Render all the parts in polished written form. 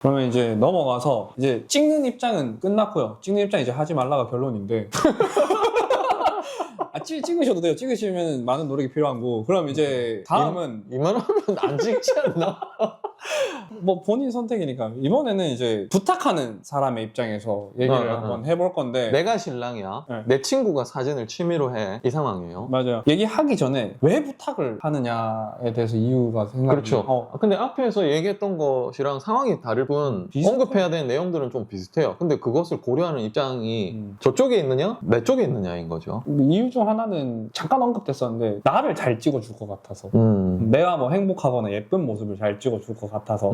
그러면 이제 넘어가서 이제 찍는 입장은 끝났고요. 찍는 입장 이제 하지 말라가 결론인데. 찍으셔도 돼요. 찍으시면 많은 노력이 필요한 거. 그럼 이제 다음은 이만하면 안 찍지 않나? 뭐 본인 선택이니까 이번에는 이제 부탁하는 사람의 입장에서 얘기를 한번 해볼 건데 내가 신랑이야. 네. 내 친구가 사진을 취미로 해. 이 상황이에요. 맞아요. 얘기하기 전에 왜 부탁을 하느냐에 대해서 이유가 생각이 그렇죠. 근데 앞에서 얘기했던 것이랑 상황이 다를 뿐 비슷해요. 언급해야 되는 내용들은 좀 비슷해요. 근데 그것을 고려하는 입장이 저쪽에 있느냐 내 쪽에 있느냐인 거죠. 이유 중 하나는 잠깐 언급됐었는데 나를 잘 찍어줄 것 같아서 내가 뭐 행복하거나 예쁜 모습을 잘 찍어줄 것 같아서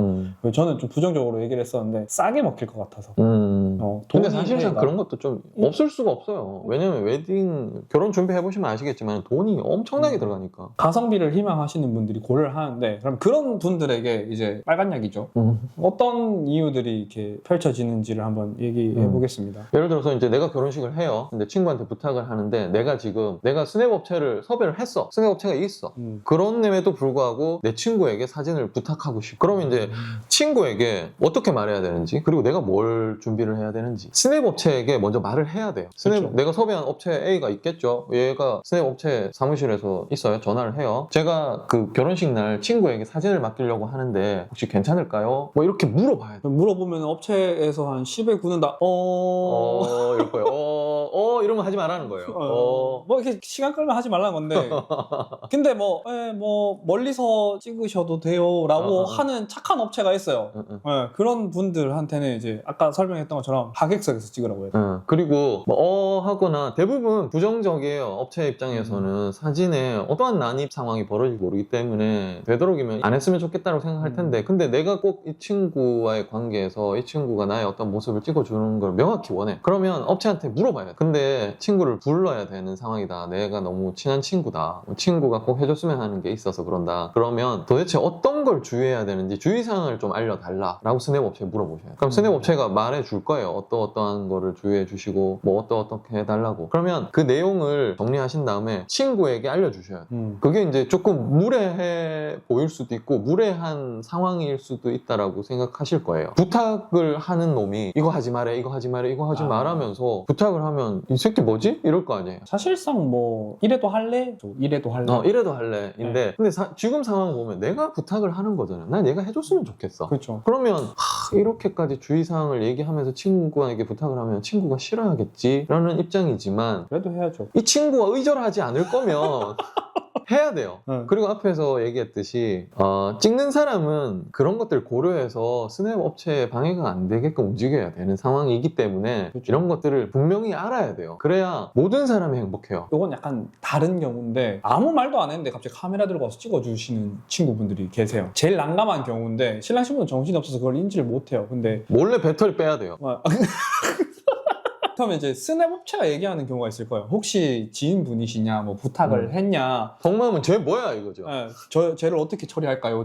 저는 좀 부정적으로 얘기를 했었는데 싸게 먹힐 것 같아서 근데 사실상 그런 것도 좀 없을 수가 없어요. 왜냐면 웨딩 결혼 준비해보시면 아시겠지만 돈이 엄청나게 들어가니까. 가성비를 희망하시는 분들이 고려를 하는데 그럼 그런 분들에게 이제 빨간 약이죠. 어떤 이유들이 이렇게 펼쳐지는지를 한번 얘기해 보겠습니다. 예를 들어서 이제 내가 결혼식을 해요. 근데 친구한테 부탁을 하는데 내가 지금 내가 스냅 업체를 섭외를 했어. 스냅 업체가 있어. 그런데도 불구하고 내 친구에게 사진을 부탁하고 싶어. 그러면 이제 친구에게 어떻게 말해야 되는지 그리고 내가 뭘 준비를 해야 되는지 스냅 업체에게 먼저 말을 해야 돼요. 그렇죠. 내가 섭외한 업체 A가 있겠죠. 얘가 스냅 업체 사무실에서 있어요. 전화를 해요. 제가 그 결혼식 날 친구에게 사진을 맡기려고 하는데 혹시 괜찮을까요? 뭐 이렇게 물어봐야 돼요. 물어보면 업체에서 한 10에 9는 다 이럴 거예요. 이러면 하지 말라는 거예요. 뭐 이렇게 시간 끌면 하지 말라는 건데 근데 뭐 멀리서 찍으셔도 돼요 라고 하는 착한 업체가 있어요. 그런 분들한테는 이제 아까 설명했던 것처럼 하객석에서 찍으라고 해요. 그리고 뭐 하거나 대부분 부정적이에요. 업체 입장에서는 사진에 어떠한 난입 상황이 벌어질지 모르기 때문에 되도록이면 안 했으면 좋겠다고 생각할 텐데 근데 내가 꼭 이 친구와의 관계에서 이 친구가 나의 어떤 모습을 찍어주는 걸 명확히 원해. 그러면 업체한테 물어봐야 돼. 근데 친구를 불러야 되는 상황이다. 내가 너무 친한 친구다. 친구가 꼭 해줬으면 하는 게 있어서 그런다. 그러면 도대체 어떤 걸 주의해야 되는지 주의사항을 좀 알려달라 라고 스냅 업체에 물어보셔요. 그럼 스냅 업체가 말해줄 거예요. 어떠한 거를 주의해 주시고 뭐 어떻게 해달라고. 그러면 그 내용을 정리하신 다음에 친구에게 알려주셔요. 그게 이제 조금 무례해 보일 수도 있고 무례한 상황일 수도 있다라고 생각하실 거예요. 부탁을 하는 놈이 이거 하지 말해 이거 하지 말해 이거 하지 말하면서 부탁을 하면 이 새끼 뭐지? 이럴 거 아니에요. 사실상 뭐 이래도 할래? 이래도 할래? 이래도 할래 인데 근데 지금 상황 보면 내가 부탁을 하는 거잖아요. 난 얘가 해줬으면 좋겠어. 그렇죠. 그러면 이렇게까지 주의사항을 얘기하면서 친구에게 부탁을 하면 친구가 싫어하겠지 라는 입장이지만 그래도 해야죠. 이 친구가 의절하지 않을 거면 해야 돼요. 그리고 앞에서 얘기했듯이 찍는 사람은 그런 것들 고려해서 스냅 업체에 방해가 안 되게끔 움직여야 되는 상황이기 때문에 그렇죠. 이런 것들을 분명히 알아야 돼요. 그래야 모든 사람이 행복해요. 이건 약간 다른 경우인데 아무 말도 안 했는데 갑자기 카메라 들고 와서 찍어주시는 친구분들이 계세요. 제일 난감한 경우인데 신랑 신부는 정신이 없어서 그걸 인지를 못해요. 근데 몰래 배터리 빼야 돼요. 그러면 이제 스냅 업체가 얘기하는 경우가 있을 거예요. 혹시 지인분이시냐, 뭐 부탁을 했냐. 속마음은 쟤 뭐야 이거죠. 쟤를 어떻게 처리할까요?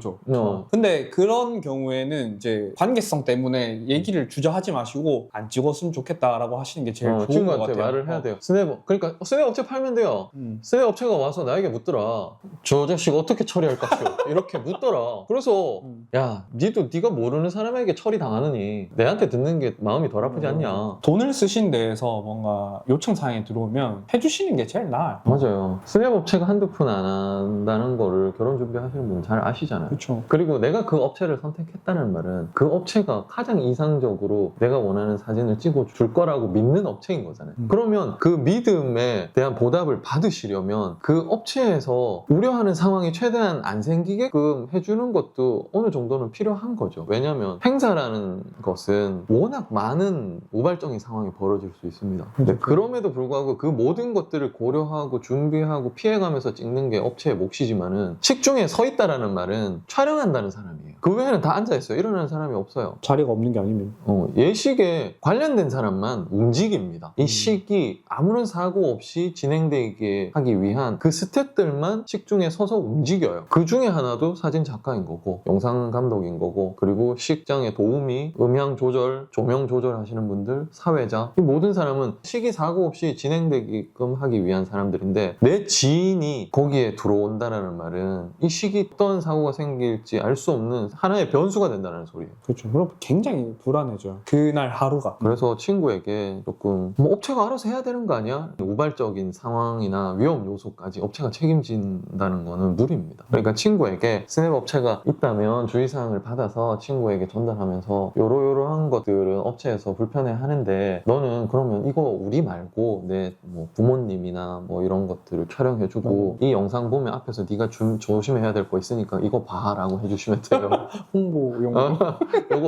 근데 그런 경우에는 이제 관계성 때문에 얘기를 주저하지 마시고 안 찍었으면 좋겠다라고 하시는 게 제일 좋은 것 친구한테 같아요. 말을 해야 돼요. 그러니까 스냅 업체 팔면 돼요. 스냅 업체가 와서 나에게 묻더라. 저 자식 어떻게 처리할까요? 이렇게 묻더라. 그래서 야, 네가 모르는 사람에게 처리 당하느니 내한테 듣는 게 마음이 덜 아프지 않냐. 돈을 쓰신 데에서 뭔가 요청 사항이 들어오면 해주시는 게 제일 나아요. 맞아요. 스냅 업체가 한두 푼 안 한다는 거를 결혼 준비하시는 분은 잘 아시잖아요. 그렇죠. 그리고 내가 그 업체를 선택했다는 말은 그 업체가 가장 이상적으로 내가 원하는 사진을 찍어줄 거라고 믿는 업체인 거잖아요. 그러면 그 믿음에 대한 보답을 받으시려면 그 업체에서 우려하는 상황이 최대한 안 생기게끔 해주는 것도 어느 정도는 필요한 거죠. 왜냐하면 행사라는 것은 워낙 많은 우발적인 상황이 벌어질 수 있습니다. 근데 그럼에도 불구하고 그 모든 것들을 고려하고 준비하고 피해가면서 찍는 게 업체의 몫이지만은 식중에 서 있다라는 말은 촬영한다는 사람이에요. 그 외에는 다 앉아있어요. 일어나는 사람이 없어요. 자리가 없는 게 아니면. 예식에 관련된 사람만 움직입니다. 이 식이 아무런 사고 없이 진행되게 하기 위한 그 스태프들만 식중에 서서 움직여요. 그 중에 하나도 사진 작가인 거고 영상 감독인 거고 그리고 식장의 도우미, 음향 조절, 조명 조절하시는 분들, 사회자 이 모든 사람은 식이 사고 없이 진행되게끔 하기 위한 사람들인데 내 지인이 거기에 들어온다는 말은 이 식이 어떤 사고가 생길지 알 수 없는 하나의 변수가 된다는 소리예요. 그렇죠. 그럼 굉장히 불안해져요. 그날 하루가. 그래서 친구에게 조금 뭐 업체가 알아서 해야 되는 거 아니야? 우발적인 상황이나 위험 요소까지 업체가 책임진다는 거는 무리입니다. 그러니까 친구에게 스냅 업체가 있다면 주의사항을 받아서 친구에게 전달하면서 요러요러한 것들은 업체에서 불편해하는데 너는 그러면 이거 우리 말고 내 뭐 부모님이나 뭐 이런 것들을 촬영해주고 이 영상 보면 앞에서 네가 조심해야 될 거 있으니까 이거 봐라고 해주시면 돼요. 홍보용.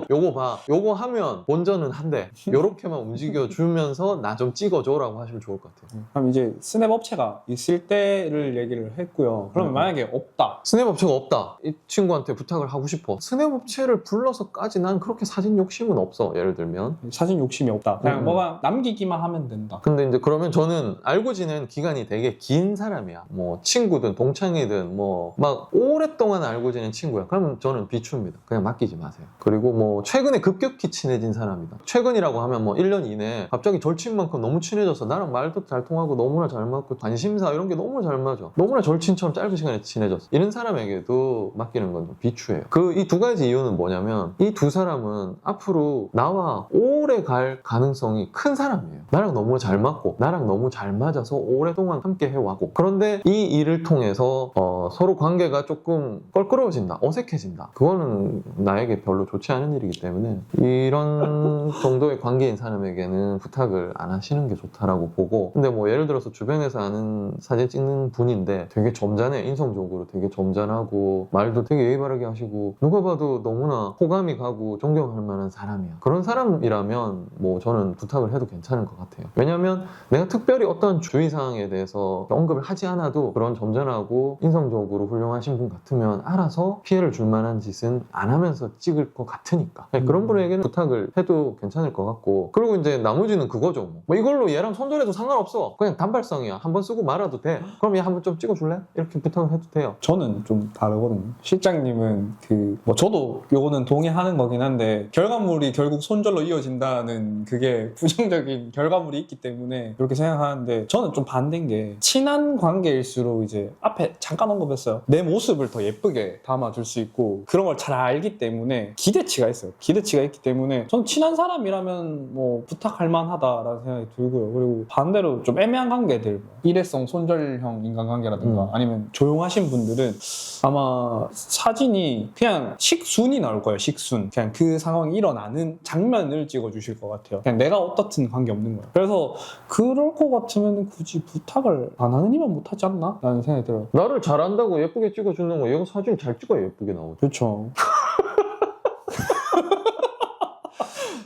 요거 봐. 요거 하면 본전은 한대. 요렇게만 움직여주면서 나 좀 찍어줘라고 하시면 좋을 것 같아요. 그럼 이제 스냅 업체가 있을 때를 얘기를 했고요. 그러면 만약에 없다. 스냅 업체가 없다. 이 친구한테 부탁을 하고 싶어. 스냅 업체를 불러서까지 난 그렇게 사진 욕심은 없어. 예를 들면. 사진 욕심이 없다. 그냥 뭐가 남기기만 하면 된다. 근데 이제 그러면 저는 알고 지낸 기간이 되게 긴 사람이야. 뭐 친구든 동창이든 뭐 막 오랫동안 알고 지낸 친구야. 그러면 저는 비추입니다. 그냥 맡기지 마세요. 그리고 뭐 최근에 급격히 친해진 사람이다. 최근이라고 하면 뭐 1년 이내에 갑자기 절친만큼 너무 친해져서 나랑 말도 잘 통하고 너무나 잘 맞고 관심사 이런 게 너무 잘 맞아. 너무나 절친처럼 짧은 시간에 친해졌어. 이런 사람에게도 맡기는 건 좀 비추예요. 이 두 가지 이유는 뭐냐면 이 두 사람은 앞으로 나와 오래 갈 가능성이 큰 사람이에요. 나랑 너무 잘 맞고 나랑 너무 잘 맞아서 오랫동안 함께 해왔고 그런데 이 일을 통해서 서로 관계가 조금 껄끄러워진다, 어색해진다. 그거는 나에게 별로 좋지 않은 일이기 때문에 이런 정도의 관계인 사람에게는 부탁을 안 하시는 게 좋다라고 보고 근데 뭐 예를 들어서 주변에서 아는 사진 찍는 분인데 되게 점잖해. 인성적으로 되게 점잖하고 말도 되게 예의 바르게 하시고 누가 봐도 너무나 호감이 가고 존경할 만한 사람이야. 그런 사람이라면 뭐 저는 부탁을 해도 괜찮을 것 같아요. 왜냐면 내가 특별히 어떤 주의사항에 대해서 언급을 하지 않아도 그런 점잖하고 인성적으로 훌륭하신 분 같으면 알아서 피해를 줄 만한 짓은 안 하면서 찍을 것 같으니까 그런 분에게는 부탁을 해도 괜찮을 것 같고 그리고 이제 나머지는 그거죠. 뭐 이걸로 얘랑 손절해도 상관없어. 그냥 단발성이야. 한번 쓰고 말아도 돼. 그럼 얘 한번 좀 찍어줄래? 이렇게 부탁을 해도 돼요. 저는 좀 다르거든요. 실장님은 뭐 저도 요거는 동의하는 거긴 한데 결과물이 결국 손절로 이어진다는 그게 부정적인 결과물이 있기 때문에 그렇게 생각하는데 저는 좀 반대인 게 친한 관계일수록 이제 앞에 잠깐 언급했어요. 내 모습을 더 예쁘게 담아줄 수 있고 그런 걸 잘 알기 때문에 기대치가 있어요. 기대치가 있기 때문에 저는 친한 사람이라면 뭐 부탁할 만하다라는 생각이 들고요. 그리고 반대로 좀 애매한 관계들 뭐 일회성 손절형 인간관계라든가 아니면 조용하신 분들은 아마 사진이 그냥 식순이 나올 거예요. 식순. 그냥 그 상황이 일어나는 장면을 찍어주실 것 같아요. 그냥 내가 어떻든 관계없는 거예요. 그래서 그럴 것 같으면 굳이 부탁을 안 하는 이만 못하지 않나? 라는 생각이 들어요. 나를 잘한다고 예쁘게 찍어주는 거 얘가 사진 잘 찍어야 예쁘게 나오죠. 그렇죠.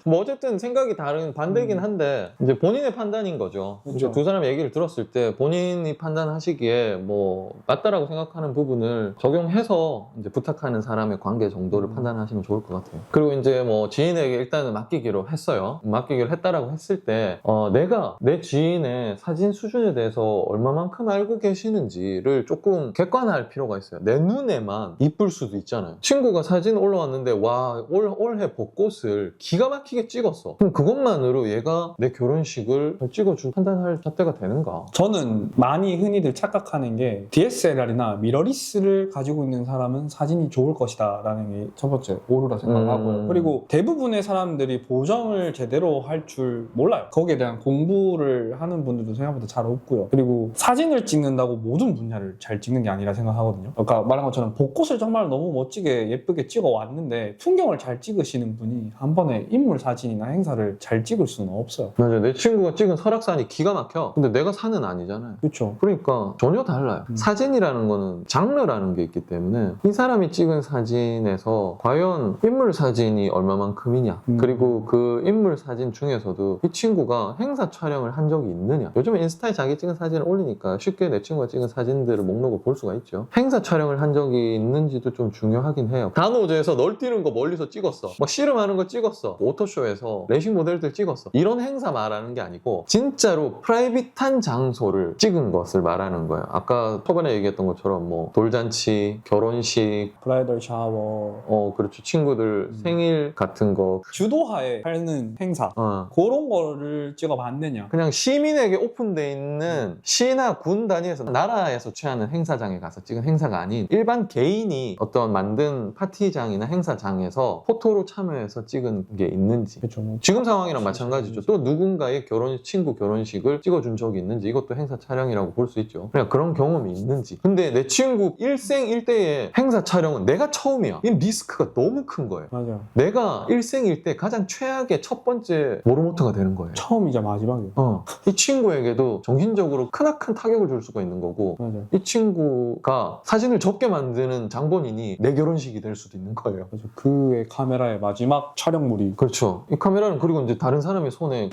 뭐 어쨌든 생각이 다른 반대긴 한데 이제 본인의 판단인 거죠. 그렇죠. 이제 두 사람 얘기를 들었을 때 본인이 판단하시기에 뭐 맞다라고 생각하는 부분을 적용해서 이제 부탁하는 사람의 관계 정도를 판단하시면 좋을 것 같아요. 그리고 이제 뭐 지인에게 일단은 맡기기로 했어요. 맡기기로 했다라고 했을 때 내가 내 지인의 사진 수준에 대해서 얼마만큼 알고 계시는지를 조금 객관화할 필요가 있어요. 내 눈에만 이쁠 수도 있잖아요. 친구가 사진 올라왔는데 와 올해 벚꽃을 기가 막히게 찍었어. 그럼 그것만으로 얘가 내 결혼식을 찍어줄 판단할 잣대가 되는가? 저는 많이 흔히들 착각하는 게 DSLR이나 미러리스를 가지고 있는 사람은 사진이 좋을 것이다 라는 게 첫 번째 오류라 생각하고요. 그리고 대부분의 사람들이 보정을 제대로 할 줄 몰라요. 거기에 대한 공부를 하는 분들도 생각보다 잘 없고요. 그리고 사진을 찍는다고 모든 분야를 잘 찍는 게 아니라 생각하거든요. 아까 말한 것처럼 벚꽃을 정말 너무 멋지게 예쁘게 찍어 왔는데 풍경을 잘 찍으시는 분이 한 번에 인물 사진이나 행사를 잘 찍을 수는 없어요. 맞아요. 내 친구가 찍은 설악산이 기가 막혀. 근데 내가 산은 아니잖아요. 그렇죠. 그러니까 전혀 달라요. 사진이라는 거는 장르라는 게 있기 때문에 이 사람이 찍은 사진에서 과연 인물 사진이 얼마만큼이냐 그리고 그 인물 사진 중에서도 이 친구가 행사 촬영을 한 적이 있느냐. 요즘에 인스타에 자기 찍은 사진을 올리니까 쉽게 내 친구가 찍은 사진들을 목록을 볼 수가 있죠. 행사 촬영을 한 적이 있는지도 좀 중요하긴 해요. 단오제에서 널뛰는 거 멀리서 찍었어. 막 씨름하는 거 찍었어. 오토쇼 모터쇼에서 레이싱 모델들 찍었어. 이런 행사 말하는 게 아니고 진짜로 프라이빗한 장소를 찍은 것을 말하는 거예요. 아까 초반에 얘기했던 것처럼 뭐 돌잔치, 결혼식, 브라이덜 샤워, 그렇죠. 친구들 생일 같은 거. 주도하에 하는 행사 그런 거를 찍어봤느냐. 그냥 시민에게 오픈돼 있는 시나 군 단위에서 나라에서 취하는 행사장에 가서 찍은 행사가 아닌 일반 개인이 어떤 만든 파티장이나 행사장에서 포토로 참여해서 찍은 게 있는지. 그렇죠. 뭐 지금 상황이랑 마찬가지죠. 또 누군가의 친구 결혼식을 찍어준 적이 있는지, 이것도 행사 촬영이라고 볼 수 있죠. 그냥 그런 경험이 있는지. 근데 내 친구 일생일대의 행사 촬영은 내가 처음이야. 이 리스크가 너무 큰 거예요. 맞아요. 내가 일생일대 가장 최악의 첫 번째 모르모터가 되는 거예요. 처음이자 마지막이에요. 이 친구에게도 정신적으로 크나큰 타격을 줄 수가 있는 거고, 맞아요. 이 친구가 사진을 적게 만드는 장본인이 내 결혼식이 될 수도 있는 거예요. 그래서 그의 카메라의 마지막 촬영물이. 그렇죠. 이 카메라는 그리고 이제 다른 사람의 손에,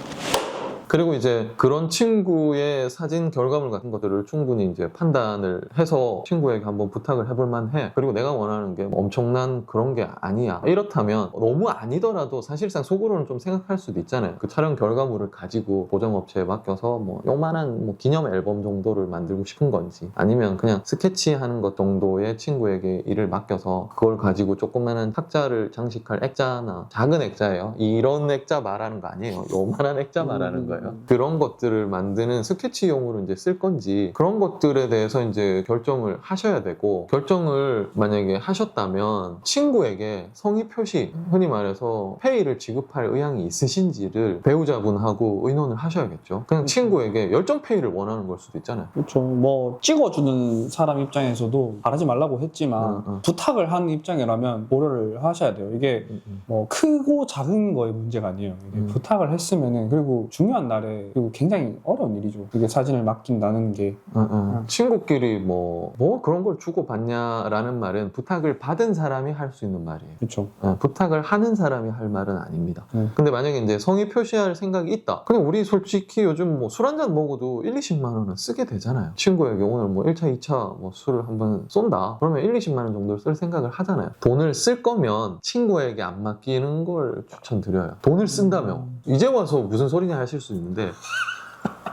그리고 이제 그런 친구의 사진 결과물 같은 것들을 충분히 이제 판단을 해서 친구에게 한번 부탁을 해볼 만해. 그리고 내가 원하는 게 엄청난 그런 게 아니야. 이렇다면 너무 아니더라도 사실상 속으로는 좀 생각할 수도 있잖아요. 그 촬영 결과물을 가지고 보정업체에 맡겨서 뭐 요만한 뭐 기념 앨범 정도를 만들고 싶은 건지, 아니면 그냥 스케치하는 것 정도의 친구에게 일을 맡겨서 그걸 가지고 조그마한 탁자를 장식할 액자나, 작은 액자예요. 이런 액자 말하는 거 아니에요. 요만한 액자 말하는 거예요. 그런 것들을 만드는 스케치용으로 이제 쓸 건지, 그런 것들에 대해서 이제 결정을 하셔야 되고, 결정을 만약에 하셨다면 친구에게 성의 표시, 흔히 말해서 페이를 지급할 의향이 있으신지를 배우자분하고 의논을 하셔야겠죠. 그냥 친구에게 열정 페이를 원하는 걸 수도 있잖아요. 그렇죠. 뭐 찍어주는 사람 입장에서도 바라지 말라고 했지만 부탁을 한 입장이라면 고려를 하셔야 돼요. 이게 뭐 크고 작은 거의 문제가 아니에요. 이게 부탁을 했으면은, 그리고 중요한 날에, 그리고 굉장히 어려운 일이죠. 이게 사진을 맡긴다는 게. 친구끼리 뭐 그런 걸 주고받냐라는 말은 부탁을 받은 사람이 할 수 있는 말이에요. 그렇죠. 부탁을 하는 사람이 할 말은 아닙니다. 근데 만약에 이제 성의 표시할 생각이 있다. 그냥 우리 솔직히 요즘 뭐 술 한잔 먹어도 1, 20만 원은 쓰게 되잖아요. 친구에게 오늘 뭐 1차, 2차 뭐 술을 한번 쏜다. 그러면 1, 20만 원 정도를 쓸 생각을 하잖아요. 돈을 쓸 거면 친구에게 안 맡기는 걸 추천드려요. 돈을 쓴다며. 이제 와서 무슨 소리냐 하실 수 있는데,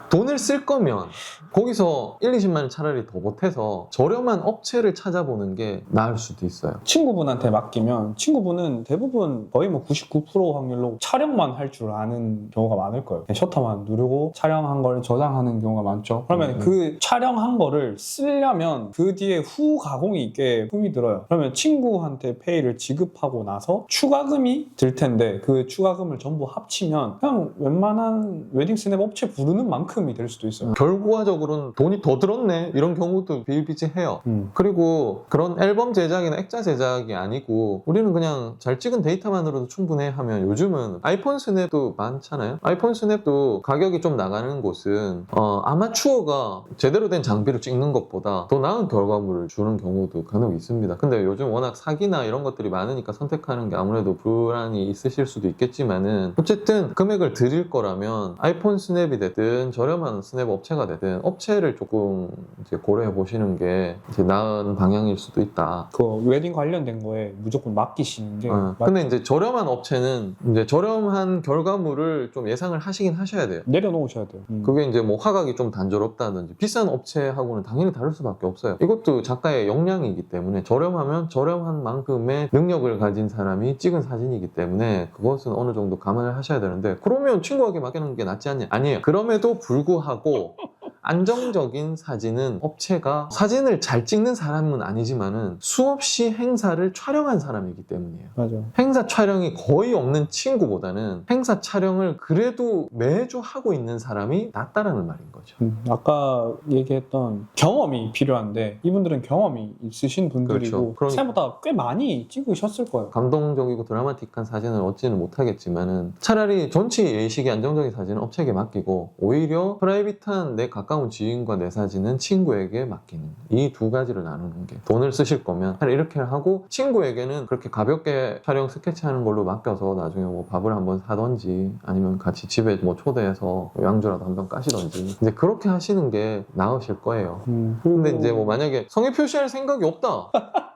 돈을 쓸 거면 거기서 1, 20만 원 차라리 더 보태서 저렴한 업체를 찾아보는 게 나을 수도 있어요. 친구분한테 맡기면 친구분은 대부분 거의 뭐 99% 확률로 촬영만 할 줄 아는 경우가 많을 거예요. 그냥 셔터만 누르고 촬영한 걸 저장하는 경우가 많죠. 그러면 그 촬영한 거를 쓰려면 그 뒤에 후 가공이 꽤 흠이 들어요. 그러면 친구한테 페이를 지급하고 나서 추가금이 들 텐데, 그 추가금을 전부 합치면 그냥 웬만한 웨딩 스냅 업체 부르는 만큼이 될 수도 있어요. 결과적으로는 돈이 더 들었네, 이런 경우도 비일비재해요. 그리고 그런 앨범 제작이나 액자 제작이 아니고 우리는 그냥 잘 찍은 데이터만으로도 충분해 하면, 요즘은 아이폰 스냅도 많잖아요. 아이폰 스냅도 가격이 좀 나가는 곳은 아마추어가 제대로 된 장비로 찍는 것보다 더 나은 결과물을 주는 경우도 간혹 있습니다. 근데 요즘 워낙 사기나 이런 것들이 많으니까 선택하는 게 아무래도 불안이 있으실 수도 있겠지만은, 어쨌든 금액을 드릴 거라면 아이폰 스냅이 되든 저렴한 스냅 업체가 되든 업체를 조금 이제 고려해 보시는 게 이제 나은 방향일 수도 있다. 그 웨딩 관련된 거에 무조건 맡기시는 게. 근데 이제 저렴한 업체는 이제 저렴한 결과물을 좀 예상을 하시긴 하셔야 돼요. 내려놓으셔야 돼요. 그게 이제 뭐 화각이 좀 단조롭다든지 비싼 업체하고는 당연히 다를 수밖에 없어요. 이것도 작가의 역량이기 때문에, 저렴하면 저렴한 만큼의 능력을 가진 사람이 찍은 사진이기 때문에 그것은 어느 정도 감안을 하셔야 되는데, 그러면 친구에게 맡기는 게 낫지 않냐? 아니에요. 그럼에도 불구하고 안정적인 사진은 업체가, 사진을 잘 찍는 사람은 아니지만은 수없이 행사를 촬영한 사람이기 때문이에요. 맞아요. 행사 촬영이 거의 없는 친구보다는 행사 촬영을 그래도 매주 하고 있는 사람이 낫다라는 말인 거죠. 아까 얘기했던 경험이 필요한데, 이분들은 경험이 있으신 분들이고, 그렇죠. 생각보다 꽤 많이 찍으셨을 거예요. 감동적이고 드라마틱한 사진을 얻지는 못하겠지만은 차라리 전체 예식이 안정적인 사진은 업체에게 맡기고, 오히려 프라이빗한 내 가까운 지인과 내 사진은 친구에게 맡기는, 이 두 가지를 나누는 게, 돈을 쓰실 거면 차라리 이렇게 하고, 친구에게는 그렇게 가볍게 촬영 스케치하는 걸로 맡겨서 나중에 뭐 밥을 한번 사던지, 아니면 같이 집에 뭐 초대해서 양주라도 한번 까시던지, 이제 그렇게 하시는 게 나으실 거예요. 근데 이제 뭐 만약에 성의 표시할 생각이 없다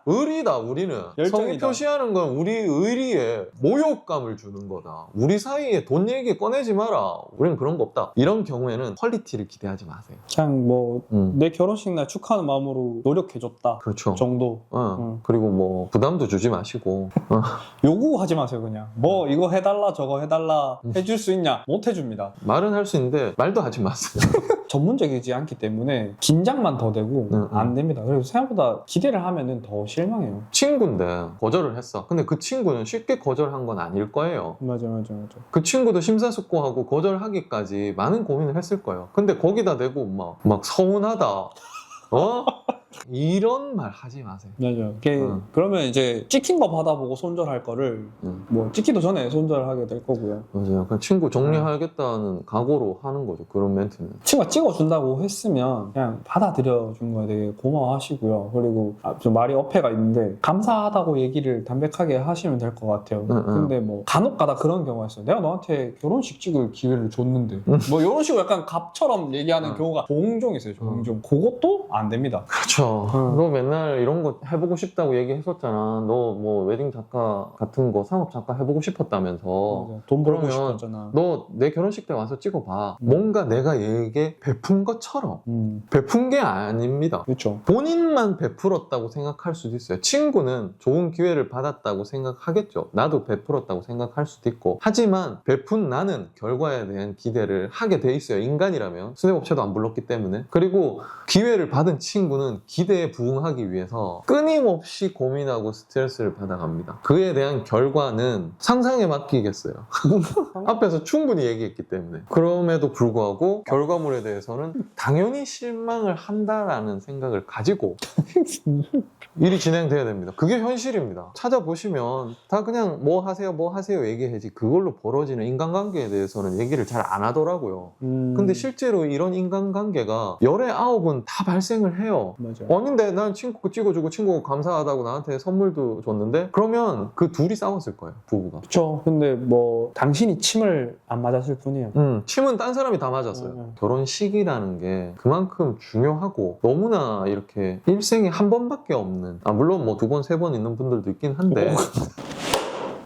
의리다 우리는. 열정이다. 성의 표시하는 건 우리 의리에 모욕감을 주는 거다. 우리 사이에 돈 얘기 꺼내지 마라. 우리는 그런 거 없다. 이런 경우에는 퀄리티를 기대하지 마세요. 그냥 뭐 내 결혼식 날 축하하는 마음으로 노력해줬다 그렇죠. 정도. 그리고 뭐 부담도 주지 마시고 요구하지 마세요. 그냥 뭐 이거 해달라 저거 해달라 해줄 수 있냐? 못 해줍니다. 말은 할 수 있는데 말도 하지 마세요. 전문적이지 않기 때문에 긴장만 더 되고 안 됩니다. 그래서 생각보다 기대를 하면은 더 실망해요. 친구인데 거절을 했어. 근데 그 친구는 쉽게 거절한 건 아닐 거예요. 맞아. 그 친구도 심사숙고하고 거절하기까지 많은 고민을 했을 거예요. 근데 거기다 대고 막 서운하다. 어? 이런 말 하지 마세요. 맞아. 그러면 이제 찍힌 거 받아보고 손절할 거를 뭐 찍히도 전에 손절하게 될 거고요. 맞아요. 그냥 친구 정리하겠다는 각오로 하는 거죠. 그런 멘트는. 친구가 찍어준다고 했으면 그냥 받아들여 준 거에 되게 고마워하시고요. 그리고 좀 말이 어폐가 있는데 감사하다고 얘기를 담백하게 하시면 될 것 같아요. 근데 뭐 간혹 가다 그런 경우가 있어요. 내가 너한테 결혼식 찍을 기회를 줬는데 뭐 이런 식으로 약간 갑처럼 얘기하는 경우가 종종 있어요. 종종. 그것도 안 됩니다. 그렇죠. 너 맨날 이런 거 해보고 싶다고 얘기했었잖아. 너 뭐 웨딩 작가 같은 거 상업 작가 해보고 싶었다면서. 맞아. 돈 벌고 그러면 싶었잖아. 너 내 결혼식 때 와서 찍어봐. 뭔가 내가 얘에게 베푼 것처럼 베푼 게 아닙니다. 그렇죠. 본인만 베풀었다고 생각할 수도 있어요. 친구는 좋은 기회를 받았다고 생각하겠죠. 나도 베풀었다고 생각할 수도 있고. 하지만 베푼 나는 결과에 대한 기대를 하게 돼 있어요. 인간이라면. 수뇌업체도 안 불렀기 때문에. 그리고 기회를 받은 친구는 기대에 부응하기 위해서 끊임없이 고민하고 스트레스를 받아갑니다. 그에 대한 결과는 상상에 맡기겠어요. 앞에서 충분히 얘기했기 때문에. 그럼에도 불구하고 결과물에 대해서는 당연히 실망을 한다라는 생각을 가지고 일이 진행돼야 됩니다. 그게 현실입니다. 찾아보시면 다 그냥 뭐 하세요 얘기하지 그걸로 벌어지는 인간관계에 대해서는 얘기를 잘 안 하더라고요. 근데 실제로 이런 인간관계가 열의 9은 다 발생을 해요. 맞아. 아닌데 난 친구 찍어주고 친구가 감사하다고 나한테 선물도 줬는데 그러면 그 둘이 싸웠을 거예요. 부부가. 그렇죠. 근데 뭐 당신이 침을 안 맞았을 뿐이에요. 침은 딴 사람이 다 맞았어요. 결혼식이라는 게 그만큼 중요하고 너무나 이렇게 일생에 한 번밖에 없는 물론 뭐 2번, 3번 있는 분들도 있긴 한데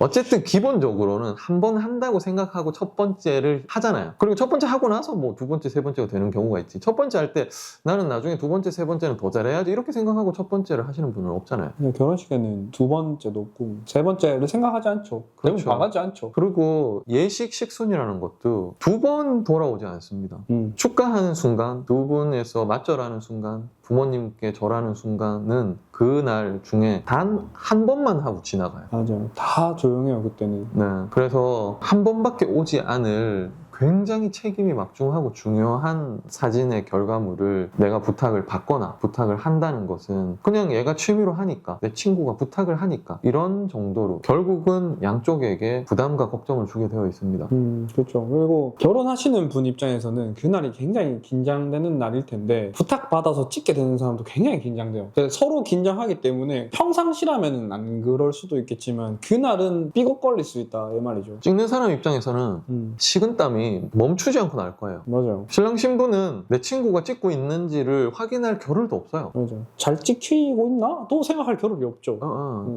어쨌든 기본적으로는 한 번 한다고 생각하고 첫 번째를 하잖아요. 그리고 첫 번째 하고 나서 뭐 2번째, 3번째가 되는 경우가 있지. 첫 번째 할 때 나는 나중에 2번째, 3번째는 더 잘해야지 이렇게 생각하고 첫 번째를 하시는 분은 없잖아요. 그냥 결혼식에는 2번째도 없고 3번째를 생각하지 않죠. 그러면 그렇죠. 나가지 않죠. 그리고 예식 식순이라는 것도 2번 돌아오지 않습니다. 축가하는 순간, 2분에서 맞절하는 순간, 부모님께 절하는 순간은 그날 중에 단 한 번만 하고 지나가요. 맞아요. 다 조용해요 그때는. 네, 그래서 한 번밖에 오지 않을 굉장히 책임이 막중하고 중요한 사진의 결과물을 내가 부탁을 받거나 부탁을 한다는 것은 그냥 얘가 취미로 하니까 내 친구가 부탁을 하니까 이런 정도로 결국은 양쪽에게 부담과 걱정을 주게 되어 있습니다. 그렇죠. 그리고 결혼하시는 분 입장에서는 그날이 굉장히 긴장되는 날일 텐데 부탁받아서 찍게 되는 사람도 굉장히 긴장돼요. 서로 긴장하기 때문에 평상시라면 안 그럴 수도 있겠지만 그날은 삐걱거릴 수 있다 이 말이죠. 찍는 사람 입장에서는 식은땀이 멈추지 않고 날 거예요. 맞아요. 신랑 신부는 내 친구가 찍고 있는지를 확인할 겨를도 없어요. 맞아요. 잘 찍히고 있나? 또 생각할 겨를이 없죠.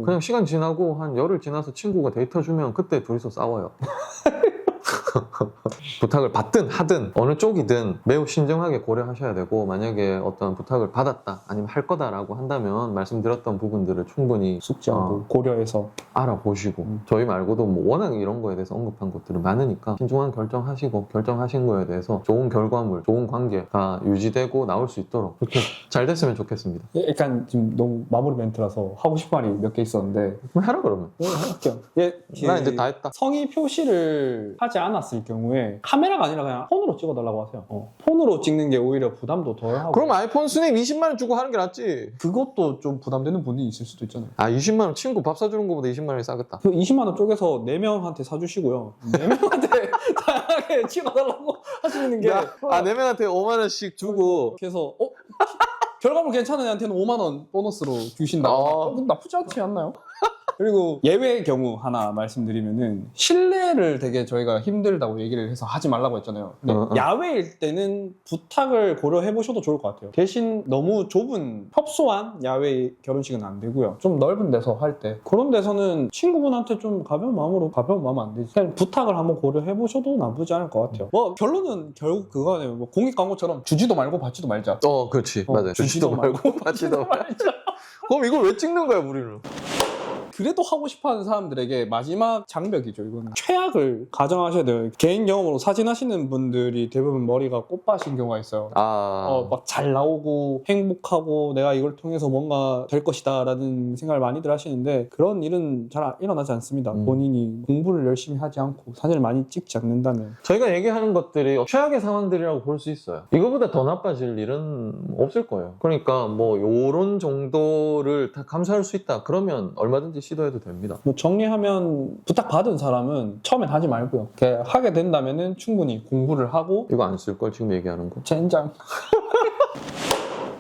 그냥 시간 지나고 한 열흘 지나서 친구가 데이터 주면 그때 둘이서 싸워요. 부탁을 받든 하든 어느 쪽이든 매우 신중하게 고려하셔야 되고 만약에 어떤 부탁을 받았다 아니면 할 거다라고 한다면 말씀드렸던 부분들을 충분히 숙지하고 고려해서 알아보시고 저희 말고도 뭐 워낙 이런 거에 대해서 언급한 것들은 많으니까 신중한 결정하시고 결정하신 거에 대해서 좋은 결과물, 좋은 관계가 유지되고 나올 수 있도록 그렇게 잘 됐으면 좋겠습니다. 약간 지금 너무 마무리 멘트라서 하고 싶은 말이 몇 개 있었는데 그럼 해라 그러면. 할게요. 나 이제 다 했다. 성의 표시를 하지 않았을 경우에 카메라가 아니라 그냥 폰으로 찍어달라고 하세요. 폰으로 찍는 게 오히려 부담도 덜하고. 그럼 아이폰 스냅 20만 원 주고 하는 게 낫지. 그것도 좀 부담되는 분이 있을 수도 있잖아요. 20만 원 친구 밥 사주는 것보다 20만 원이 싸겠다. 그 20만 원 쪼개서 4명한테 사주시고요. 4명한테 다양하게 찍어달라고 하시는 게. 4명한테 5만 원씩 주고. 그래서 결과물 괜찮은 애한테는 5만 원 보너스로 주신다. 그럼 나쁘지 않지 않나요? 그리고 예외의 경우 하나 말씀드리면은 실내를 되게 저희가 힘들다고 얘기를 해서 하지 말라고 했잖아요. 근데 야외일 때는 부탁을 고려해 보셔도 좋을 것 같아요. 대신 너무 좁은 협소한 야외 결혼식은 안 되고요. 좀 넓은 데서 할 때 그런 데서는 친구분한테 좀 가벼운 마음으로 가벼운 마음 안 되지. 그냥 부탁을 한번 고려해 보셔도 나쁘지 않을 것 같아요. 뭐 결론은 결국 그거네요. 뭐 공익 광고처럼 주지도 말고 받지도 말자. 그렇지. 맞아요. 주지도 말고 받지도 말자. 그럼 이걸 왜 찍는 거야, 우리는? 그래도 하고 싶어하는 사람들에게 마지막 장벽이죠. 이거는 최악을 가정하셔야 돼요. 개인 경험으로 사진 하시는 분들이 대부분 머리가 꽃밭인 경우가 있어요. 막 잘 나오고 행복하고 내가 이걸 통해서 뭔가 될 것이다 라는 생각을 많이들 하시는데 그런 일은 잘 일어나지 않습니다. 본인이 공부를 열심히 하지 않고 사진을 많이 찍지 않는다면. 저희가 얘기하는 것들이 최악의 상황들이라고 볼 수 있어요. 이거보다 더 나빠질 일은 없을 거예요. 그러니까 뭐 요런 정도를 다 감수할 수 있다. 그러면 얼마든지 시도해도 됩니다. 뭐 정리하면 부탁받은 사람은 처음엔 하지 말고요. 이렇게 하게 된다면은 충분히 공부를 하고. 이거 안 쓸 걸 지금 얘기하는 거? 젠장.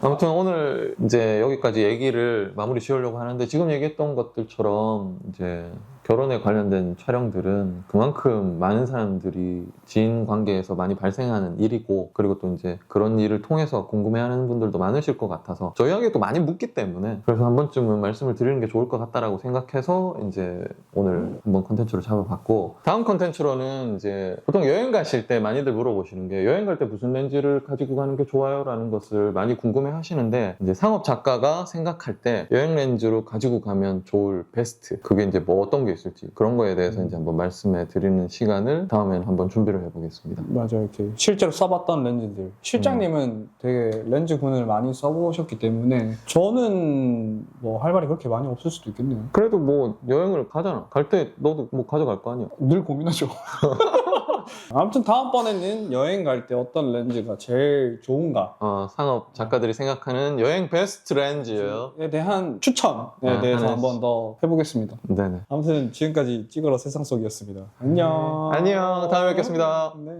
아무튼 오늘 이제 여기까지 얘기를 마무리 지으려고 하는데 지금 얘기했던 것들처럼 이제 결혼에 관련된 촬영들은 그만큼 많은 사람들이 지인 관계에서 많이 발생하는 일이고 그리고 또 이제 그런 일을 통해서 궁금해하는 분들도 많으실 것 같아서 저희에게도 많이 묻기 때문에 그래서 한 번쯤은 말씀을 드리는 게 좋을 것 같다라고 생각해서 이제 오늘 한번 컨텐츠를 잡아봤고 다음 컨텐츠로는 이제 보통 여행 가실 때 많이들 물어보시는 게 여행 갈 때 무슨 렌즈를 가지고 가는 게 좋아요? 라는 것을 많이 궁금해 하시는데 이제 상업 작가가 생각할 때 여행 렌즈로 가지고 가면 좋을 베스트 그게 이제 뭐 어떤 게 있을지 그런 거에 대해서 이제 한번 말씀해 드리는 시간을 다음엔 한번 준비를 해보겠습니다. 맞아요. 이렇게 실제로 써봤던 렌즈들. 실장님은 되게 렌즈 군을 많이 써보셨기 때문에 저는 뭐 할 말이 그렇게 많이 없을 수도 있겠네요. 그래도 뭐 여행을 가잖아. 갈 때 너도 뭐 가져갈 거 아니야. 늘 고민하죠. 아무튼 다음번에는 여행 갈 때 어떤 렌즈가 제일 좋은가 상업 작가들이 생각하는 여행 베스트 렌즈에 대한 추천에 대해서 한번 더 해보겠습니다. 네네. 아무튼 지금까지 찌그러 세상 속이었습니다. 안녕. 안녕. 다음에 뵙겠습니다. 네.